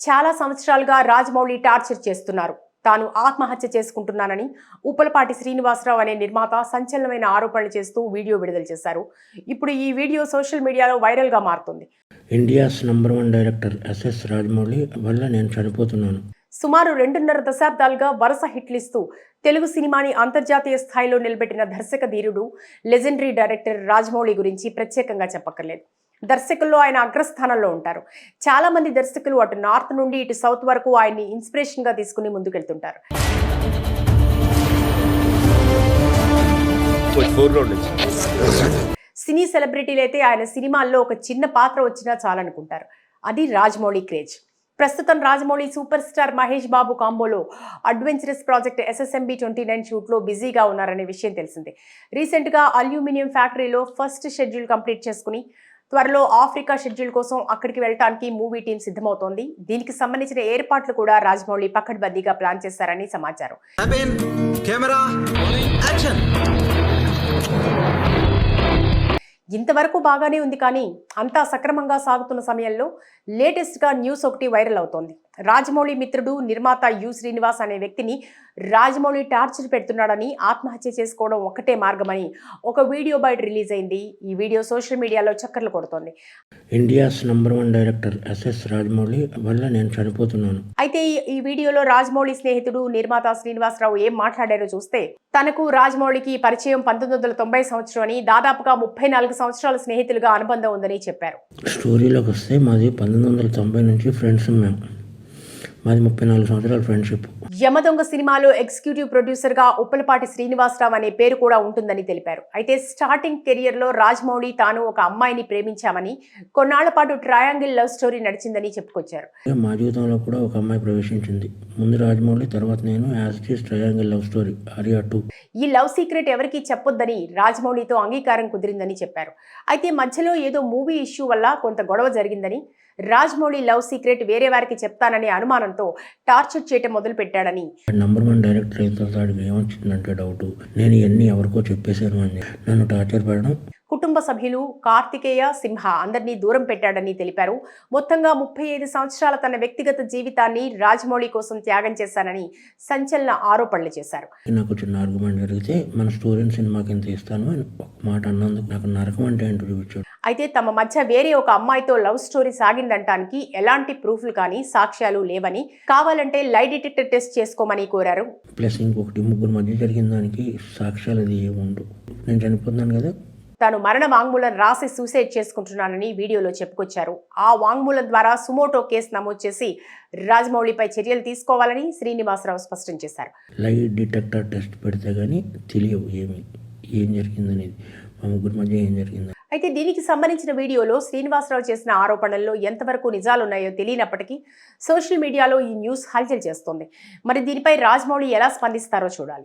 చాలా సంవత్సరాలుగా రాజమౌళి టార్చర్ చేస్తున్నారు. తాను ఆత్మహత్య చేసుకుంటున్నానని ఉప్పలపాటి శ్రీనివాసరావు అనే నిర్మాత సంచలనమైన ఆరోపణలు చేస్తూ వీడియో విడుదల చేశారు. ఇప్పుడు ఈ వీడియో సోషల్ మీడియాలో వైరల్ గా మారుతుంది. India's number 1 director SS Rajamouli వల్ల నేను చనిపోతున్నాను. సుమారు 2.5 దశాబ్దాలుగా వరుస హిట్లిస్తూ తెలుగు సినిమాని అంతర్జాతీయ స్థాయిలో నిలబెట్టిన దర్శక ధీరుడు, లెజెండరీ డైరెక్టర్ రాజమౌళి గురించి ప్రత్యేకంగా చెప్పక్కర్లేదు. దర్శకుల్లో ఆయన అగ్రస్థానంలో ఉంటారు. చాలా మంది దర్శకులు అటు నార్త్ నుండి ఇటు సౌత్ వరకు ఆయన్ని ఇన్స్పిరేషన్ గా తీసుకుని ముందుకెళ్తుంటారు. సినీ సెలబ్రిటీలైతే ఆయన సినిమాల్లో ఒక చిన్న పాత్ర వచ్చినా చాలనుకుంటారు. అది రాజమౌళి క్రేజ్. ప్రస్తుతం Rajamouli super star Mahesh Babu కాంబోలో adventurous project SSMB 29 షూట్లో బిజీగా ఉన్నారనే విషయం తెలిసిందే. రీసెంట్గా అల్యూమినియం ఫ్యాక్టరీలో ఫస్ట్ షెడ్యూల్ కంప్లీట్ చేసుకుని త్వరలో ఆఫ్రికా షెడ్యూల్ కోసం అక్కడికి వెళ్ళడానికి మూవీ టీం సిద్ధమవుతోంది. దీనికి సంబంధించిన ఏర్పాట్లు కూడా రాజమౌళి పకడ్బందీగా ప్లాన్ చేశారని సమాచారం. ఇంతవరకు బాగానే ఉంది, కానీ అంతా సక్రమంగా సాగుతున్న సమయంలో లేటెస్ట్గా న్యూస్ ఒకటి వైరల్ అవుతోంది. రాజమౌళి మిత్రుడు నిర్మాత యు శ్రీనివాస్ అనే వ్యక్తిని రాజమౌళి టార్చర్ పెడుతున్నాడని, ఆత్మహత్య చేసుకోవడం ఒక్కటే మార్గమని ఒక వీడియో బయట రిలీజ్ అయింది. ఈ వీడియో సోషల్ మీడియాలో చక్కర్లు కొడుతోంది. India's number 1 director SS Rajamouli వల్ల నేను చనిపోతున్నాను. అయితే ఈ వీడియోలో రాజమౌళి స్నేహితుడు నిర్మాత శ్రీనివాసరావు ఏం మాట్లాడారో చూస్తే, తనకు రాజమౌళికి పరిచయం 1990 సంవత్సరం అని, దాదాపుగా 34 సంవత్సరాల స్నేహితులుగా అనుబంధం ఉందని చెప్పారు. స్టోరీలోకి వస్తే మాది 1990 నుంచి ఫ్రెండ్స్ ఉన్నాం. మాది 34 సంవత్సరాల ఫ్రెండ్షిప్. యమదొంగ సినిమాలో ఎగ్జిక్యూటివ్ ప్రొడ్యూసర్ గా ఉప్పలపాటి శ్రీనివాసరావు అనే పేరు కూడా ఉంటుందని తెలిపారు. అయితే స్టార్టింగ్ కెరియర్ లో రాజమౌళి తాను ఒక అమ్మాయిని ప్రేమించామని, కొన్నాళ్ల పాటు ట్రయాంగిల్ లవ్ స్టోరీ నడిచిందని చెప్పుకొచ్చారు. మా జీవితంలో కూడా ఒక అమ్మాయి ప్రవేశించింది. ముందు రాజమౌళి, తర్వాత నేను. As it is triangle love story Arya 2. ఈ లవ్ సీక్రెట్ ఎవరికి చెప్పొద్దని రాజమౌళితో అంగీకారం కుదిరిందని చెప్పారు. అయితే మధ్యలో ఏదో మూవీ ఇష్యూ వల్ల కొంత గొడవ జరిగిందని, రాజమౌళి లవ్ సీక్రెట్ వేరే వారికి చెప్తాననే అనుమానంతో టార్చర్ చేయటం మొదలు పెట్టాడని. నంబర్ 1 డైరెక్టర్ అయితే వాడికి ఏమొచ్చిందంటే డౌట్, నేను ఇవన్నీ ఎవరికో చెప్పేశాను అని నన్ను టార్చర్ పెట్టడం. కుటుంబ సభ్యులు, కార్తికేయ, సింహ అందరినీ దూరం పెట్టాడని తెలిపారు. మొత్తంగా 35 సంవత్సరాల తన వ్యక్తిగత జీవితాన్ని రాజమౌళి కోసం త్యాగం చేశానని సంచలన ఆరోపణలు చేశారు. నాకు చిన్న ఆర్గ్యుమెంట్ జరిగితే మన స్టోరీని సినిమాకి ఎంత ఇస్తాను అని ఒక మాట అన్నందుకు నాకు నరకం అంటే ఏంటో చూపించాడు. అయితే తమ మధ్య వేరే ఒక అమ్మాయితో లవ్ స్టోరీ సాగిందంటానికి ఎలాంటి ప్రూఫ్లు కానీ సాక్ష్యాలు లేవని, కావాలంటే లై డిటెక్టర్ టెస్ట్ చేసుకోమని కోరారు. ప్లస్ ఇంకొకటి, ముగ్గురు మధ్య జరిగిన దానికి సాక్ష్యాలు అది ఏముండు. నేను చనిపోతున్నాను కదా, తాను మరణ వాంగ్మూలం రాసి సూసైడ్ చేసుకుంటున్నానని వీడియోలో చెప్పుకొచ్చారు. ఆ వాంగ్మూలం ద్వారా సుమోటో కేసు నమోదు చేసి రాజమౌళిపై చర్యలు తీసుకోవాలని శ్రీనివాసరావు స్పష్టం చేశారు. లై డిటెక్టర్ టెస్ట్ పెడితే గానీ తెలియవు ఏం జరిగిందనేది, మా ముగ్గురు మధ్య ఏం జరిగింది. అయితే దీనికి సంబంధించిన వీడియోలో శ్రీనివాసరావు చేసిన ఆరోపణల్లో ఎంతవరకు నిజాలున్నాయో తెలియనప్పటికీ సోషల్ మీడియాలో ఈ న్యూస్ హల్చల్ చేస్తోంది. మరి దీనిపై రాజమౌళి ఎలా స్పందిస్తారో చూడాలి.